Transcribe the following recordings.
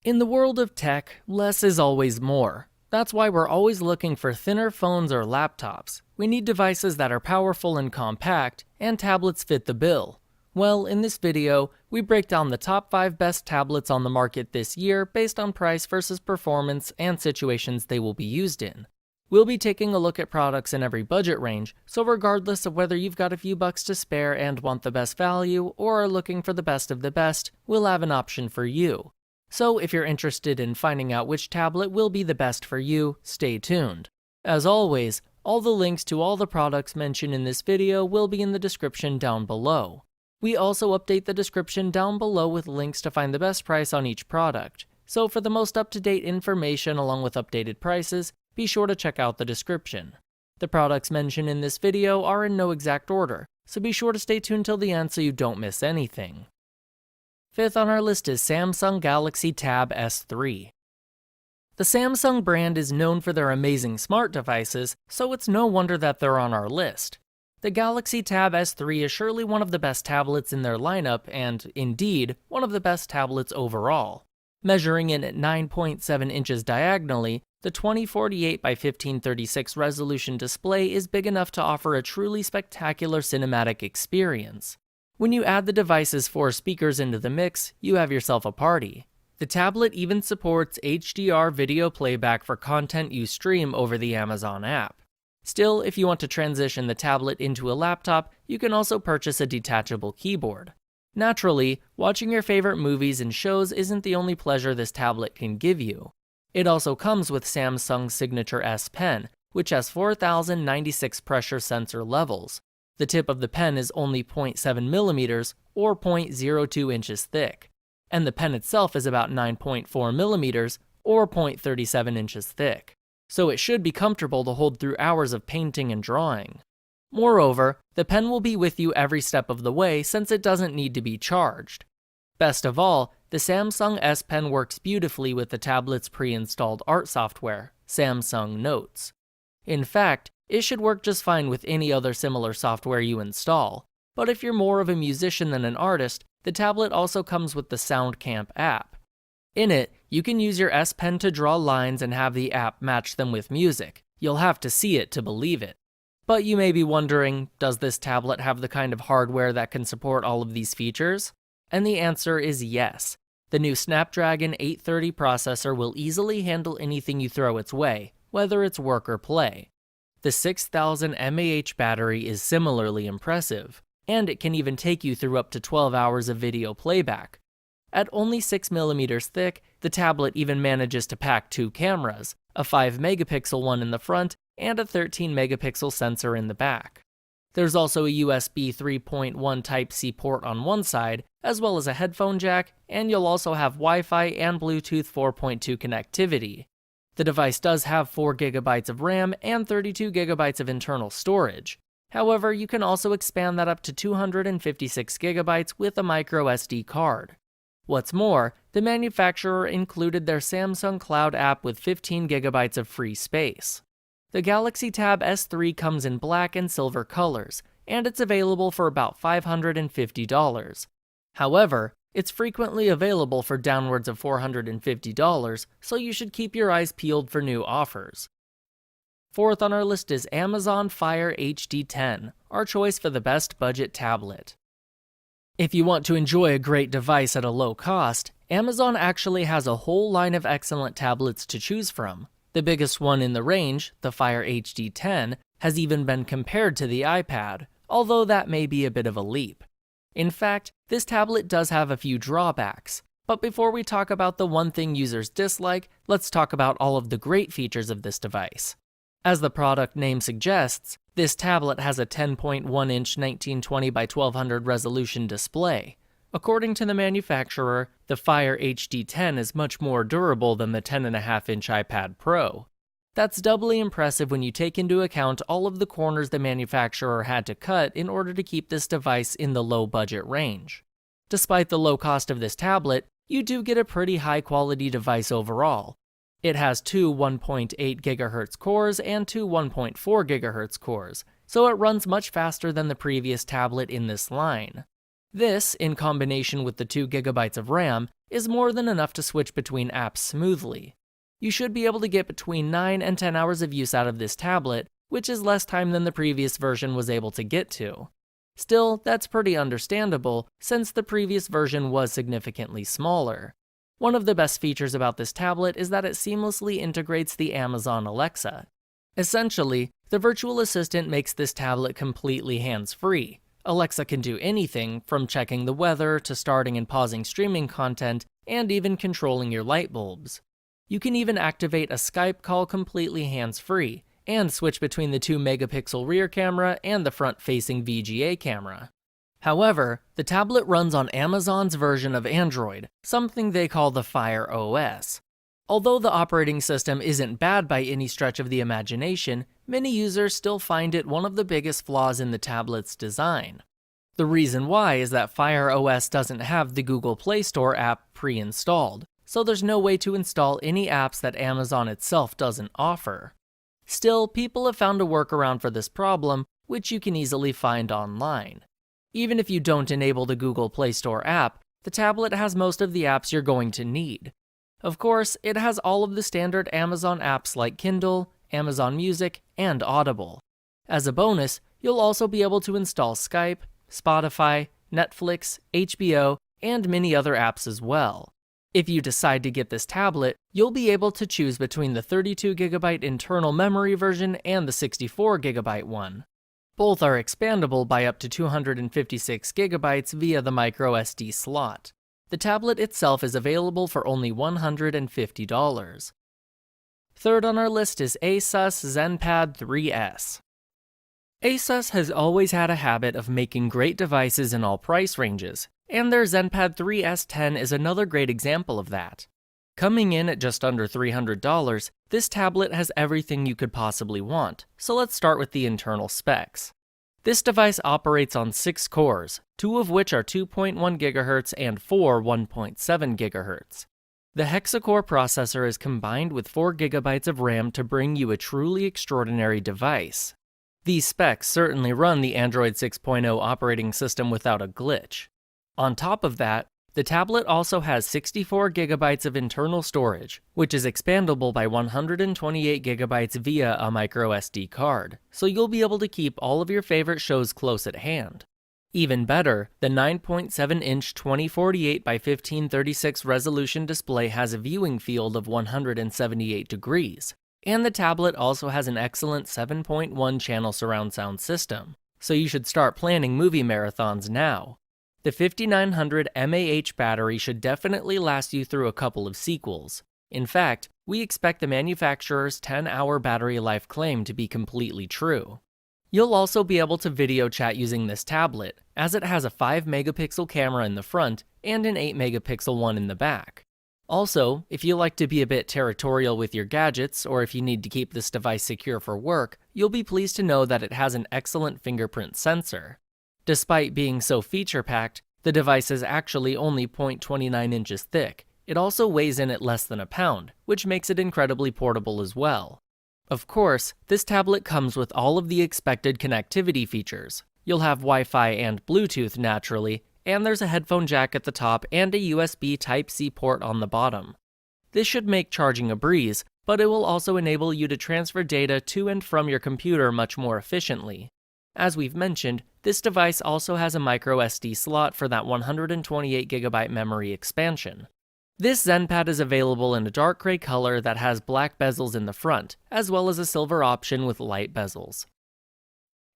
In the world of tech, less is always more. That's why we're always looking for thinner phones or laptops. We need devices that are powerful and compact, and tablets fit the bill. Well, in this video, we break down the top 5 best tablets on the market this year based on price versus performance and situations they will be used in. We'll be taking a look at products in every budget range, so regardless of whether you've got a few bucks to spare and want the best value, or are looking for the best of the best, we'll have an option for you. So if you're interested in finding out which tablet will be the best for you, stay tuned. As always, all the links to all the products mentioned in this video will be in the description down below. We also update the description down below with links to find the best price on each product. So for the most up-to-date information along with updated prices, be sure to check out the description. The products mentioned in this video are in no exact order, so be sure to stay tuned till the end so you don't miss anything. Fifth on our list is Samsung Galaxy Tab S3. The Samsung brand is known for their amazing smart devices, so it's no wonder that they're on our list. The Galaxy Tab S3 is surely one of the best tablets in their lineup and, indeed, one of the best tablets overall. Measuring in at 9.7 inches diagonally, the 2048 by 1536 resolution display is big enough to offer a truly spectacular cinematic experience. When you add the device's 4 speakers into the mix, you have yourself a party. The tablet even supports HDR video playback for content you stream over the Amazon app. Still, if you want to transition the tablet into a laptop, you can also purchase a detachable keyboard. Naturally, watching your favorite movies and shows isn't the only pleasure this tablet can give you. It also comes with Samsung's signature S Pen, which has 4096 pressure sensor levels. The tip of the pen is only 0.7 millimeters or 0.02 inches thick, and the pen itself is about 9.4 millimeters or 0.37 inches thick, so it should be comfortable to hold through hours of painting and drawing. Moreover, the pen will be with you every step of the way since it doesn't need to be charged. Best of all, the Samsung S Pen works beautifully with the tablet's pre-installed art software, Samsung Notes. In fact, it should work just fine with any other similar software you install, but if you're more of a musician than an artist, the tablet also comes with the SoundCamp app. In it, you can use your S Pen to draw lines and have the app match them with music. You'll have to see it to believe it. But you may be wondering, does this tablet have the kind of hardware that can support all of these features? And the answer is yes. The new Snapdragon 830 processor will easily handle anything you throw its way, whether it's work or play. The 6000 mAh battery is similarly impressive, and it can even take you through up to 12 hours of video playback. At only 6 millimeters thick, the tablet even manages to pack 2 cameras, a 5 megapixel one in the front and a 13 megapixel sensor in the back. There's also a USB 3.1 Type-C port on one side, as well as a headphone jack, and you'll also have Wi-Fi and Bluetooth 4.2 connectivity. The device does have 4 GB of RAM and 32 GB of internal storage. However, you can also expand that up to 256 GB with a micro SD card. What's more, the manufacturer included their Samsung Cloud app with 15 GB of free space. The Galaxy Tab S3 comes in black and silver colors, and it's available for about $550. However, it's frequently available for downwards of $450, so you should keep your eyes peeled for new offers. Fourth on our list is Amazon Fire HD 10, our choice for the best budget tablet. If you want to enjoy a great device at a low cost, Amazon actually has a whole line of excellent tablets to choose from. The biggest one in the range, the Fire HD 10, has even been compared to the iPad, although that may be a bit of a leap. In fact, this tablet does have a few drawbacks, but before we talk about the one thing users dislike, let's talk about all of the great features of this device. As the product name suggests, this tablet has a 10.1-inch 1920 by 1200 resolution display. According to the manufacturer, the Fire HD 10 is much more durable than the 10.5-inch iPad Pro. That's doubly impressive when you take into account all of the corners the manufacturer had to cut in order to keep this device in the low budget range. Despite the low cost of this tablet, you do get a pretty high quality device overall. It has 2 1.8 GHz cores and 2 1.4 GHz cores, so it runs much faster than the previous tablet in this line. This, in combination with the 2 GB of RAM, is more than enough to switch between apps smoothly. You should be able to get between 9 and 10 hours of use out of this tablet, which is less time than the previous version was able to get to. Still, that's pretty understandable, since the previous version was significantly smaller. One of the best features about this tablet is that it seamlessly integrates the Amazon Alexa. Essentially, the virtual assistant makes this tablet completely hands-free. Alexa can do anything from checking the weather to starting and pausing streaming content, and even controlling your light bulbs. You can even activate a Skype call completely hands-free, and switch between the 2-megapixel rear camera and the front-facing VGA camera. However, the tablet runs on Amazon's version of Android, something they call the Fire OS. Although the operating system isn't bad by any stretch of the imagination, many users still find it one of the biggest flaws in the tablet's design. The reason why is that Fire OS doesn't have the Google Play Store app pre-installed, so there's no way to install any apps that Amazon itself doesn't offer. Still, people have found a workaround for this problem, which you can easily find online. Even if you don't enable the Google Play Store app, the tablet has most of the apps you're going to need. Of course, it has all of the standard Amazon apps like Kindle, Amazon Music, and Audible. As a bonus, you'll also be able to install Skype, Spotify, Netflix, HBO, and many other apps as well. If you decide to get this tablet, you'll be able to choose between the 32GB internal memory version and the 64GB one. Both are expandable by up to 256GB via the microSD slot. The tablet itself is available for only $150. Third on our list is ASUS ZenPad 3S. ASUS has always had a habit of making great devices in all price ranges, and their ZenPad 3S 10 is another great example of that. Coming in at just under $300, this tablet has everything you could possibly want, so let's start with the internal specs. This device operates on 6 cores, 2 of which are 2.1 GHz and 4 1.7 GHz. The hexa-core processor is combined with 4 GB of RAM to bring you a truly extraordinary device. These specs certainly run the Android 6.0 operating system without a glitch. On top of that, the tablet also has 64 GB of internal storage, which is expandable by 128 GB via a microSD card, so you'll be able to keep all of your favorite shows close at hand. Even better, the 9.7-inch 2048 by 1536 resolution display has a viewing field of 178 degrees, and the tablet also has an excellent 7.1 channel surround sound system, so you should start planning movie marathons now. The 5900 mAh battery should definitely last you through a couple of sequels. In fact, we expect the manufacturer's 10-hour battery life claim to be completely true. You'll also be able to video chat using this tablet, as it has a 5-megapixel camera in the front and an 8-megapixel one in the back. Also, if you like to be a bit territorial with your gadgets, or if you need to keep this device secure for work, you'll be pleased to know that it has an excellent fingerprint sensor. Despite being so feature-packed, the device is actually only 0.29 inches thick. It also weighs in at less than a pound, which makes it incredibly portable as well. Of course, this tablet comes with all of the expected connectivity features. You'll have Wi-Fi and Bluetooth naturally, and there's a headphone jack at the top and a USB Type-C port on the bottom. This should make charging a breeze, but it will also enable you to transfer data to and from your computer much more efficiently. As we've mentioned, this device also has a microSD slot for that 128GB memory expansion. This ZenPad is available in a dark gray color that has black bezels in the front, as well as a silver option with light bezels.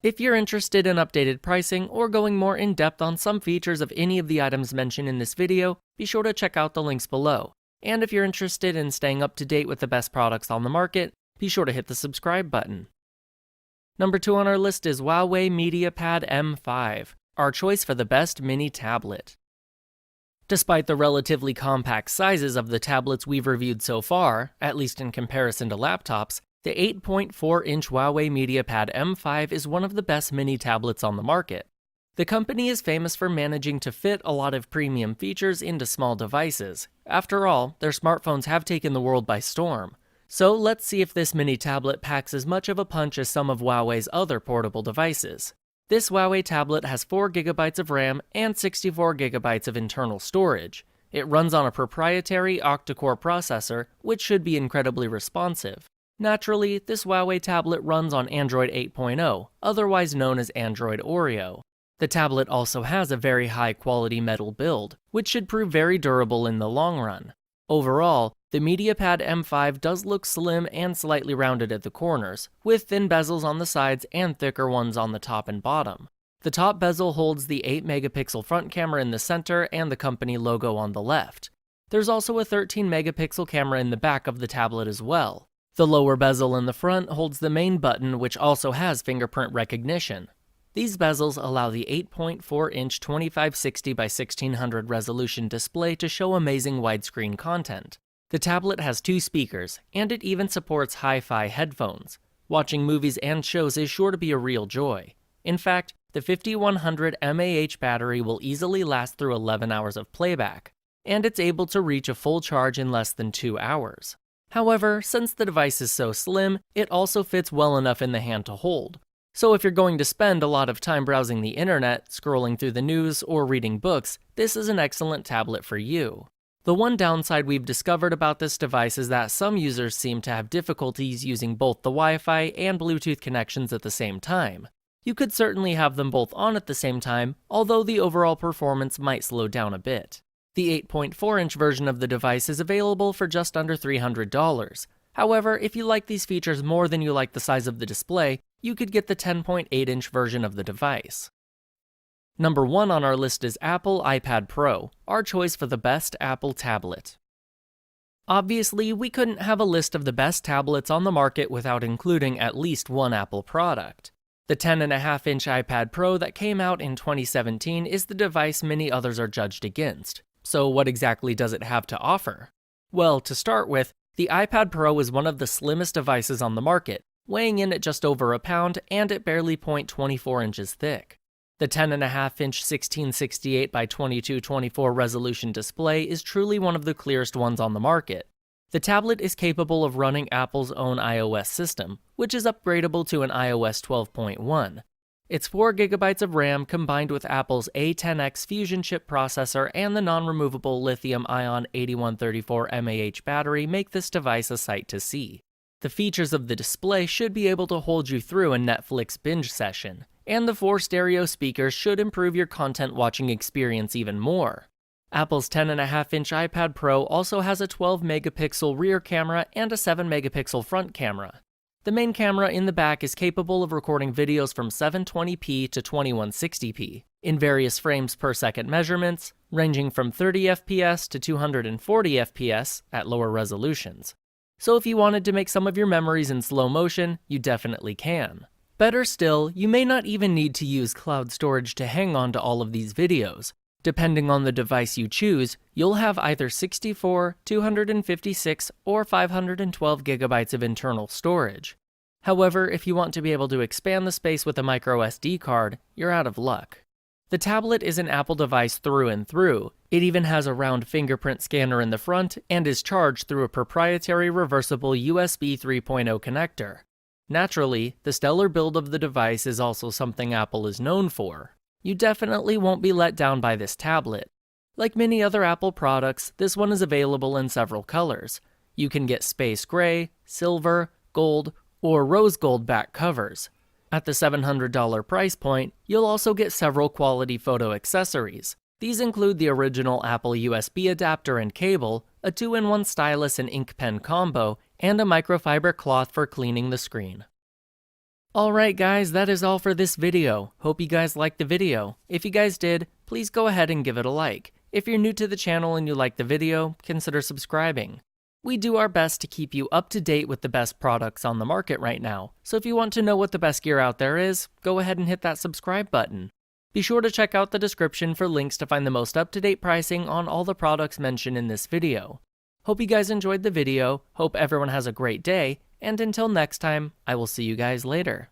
If you're interested in updated pricing or going more in depth on some features of any of the items mentioned in this video, be sure to check out the links below. And if you're interested in staying up to date with the best products on the market, be sure to hit the subscribe button. Number 2 on our list is Huawei MediaPad M5, our choice for the best mini tablet. Despite the relatively compact sizes of the tablets we've reviewed so far, at least in comparison to laptops, the 8.4-inch Huawei MediaPad M5 is one of the best mini tablets on the market. The company is famous for managing to fit a lot of premium features into small devices. After all, their smartphones have taken the world by storm. So let's see if this mini tablet packs as much of a punch as some of Huawei's other portable devices. This Huawei tablet has 4 GB of RAM and 64 GB of internal storage. It runs on a proprietary octa-core processor, which should be incredibly responsive. Naturally, this Huawei tablet runs on Android 8.0, otherwise known as Android Oreo. The tablet also has a very high-quality metal build, which should prove very durable in the long run. Overall, the MediaPad M5 does look slim and slightly rounded at the corners, with thin bezels on the sides and thicker ones on the top and bottom. The top bezel holds the 8-megapixel front camera in the center and the company logo on the left. There's also a 13-megapixel camera in the back of the tablet as well. The lower bezel in the front holds the main button, which also has fingerprint recognition. These bezels allow the 8.4-inch 2560 by 1600 resolution display to show amazing widescreen content. The tablet has 2 speakers, and it even supports hi-fi headphones. Watching movies and shows is sure to be a real joy. In fact, the 5100 mAh battery will easily last through 11 hours of playback, and it's able to reach a full charge in less than 2 hours. However, since the device is so slim, it also fits well enough in the hand to hold. So if you're going to spend a lot of time browsing the internet, scrolling through the news, or reading books, this is an excellent tablet for you. The one downside we've discovered about this device is that some users seem to have difficulties using both the Wi-Fi and Bluetooth connections at the same time. You could certainly have them both on at the same time, although the overall performance might slow down a bit. The 8.4-inch version of the device is available for just under $300. However, if you like these features more than you like the size of the display, you could get the 10.8-inch version of the device. Number 1 on our list is Apple iPad Pro, our choice for the best Apple tablet. Obviously, we couldn't have a list of the best tablets on the market without including at least one Apple product. The 10.5-inch iPad Pro that came out in 2017 is the device many others are judged against. So what exactly does it have to offer? Well, to start with, the iPad Pro is one of the slimmest devices on the market, weighing in at just over a pound and at barely 0.24 inches thick. The 10.5-inch 1668 by 2224 resolution display is truly one of the clearest ones on the market. The tablet is capable of running Apple's own iOS system, which is upgradable to an iOS 12.1. It's 4 GB of RAM combined with Apple's A10X Fusion chip processor and the non-removable lithium-ion 8134 mAh battery make this device a sight to see. The features of the display should be able to hold you through a Netflix binge session, and the 4 stereo speakers should improve your content watching experience even more. Apple's 10.5-inch iPad Pro also has a 12-megapixel rear camera and a 7-megapixel front camera. The main camera in the back is capable of recording videos from 720p to 2160p, in various frames per second measurements, ranging from 30 FPS to 240 FPS at lower resolutions. So if you wanted to make some of your memories in slow motion, you definitely can. Better still, you may not even need to use cloud storage to hang on to all of these videos. Depending on the device you choose, you'll have either 64, 256, or 512 gigabytes of internal storage. However, if you want to be able to expand the space with a microSD card, you're out of luck. The tablet is an Apple device through and through. It even has a round fingerprint scanner in the front and is charged through a proprietary reversible USB 3.0 connector. Naturally, the stellar build of the device is also something Apple is known for. You definitely won't be let down by this tablet. Like many other Apple products, this one is available in several colors. You can get space gray, silver, gold, or rose gold back covers. At the $700 price point, you'll also get several quality photo accessories. These include the original Apple USB adapter and cable, a 2-in-1 stylus and ink pen combo, and a microfiber cloth for cleaning the screen. Alright guys, that is all for this video. Hope you guys liked the video. If you guys did, please go ahead and give it a like. If you're new to the channel and you like the video, consider subscribing. We do our best to keep you up to date with the best products on the market right now, so if you want to know what the best gear out there is, go ahead and hit that subscribe button. Be sure to check out the description for links to find the most up-to-date pricing on all the products mentioned in this video. Hope you guys enjoyed the video, hope everyone has a great day, and until next time, I will see you guys later.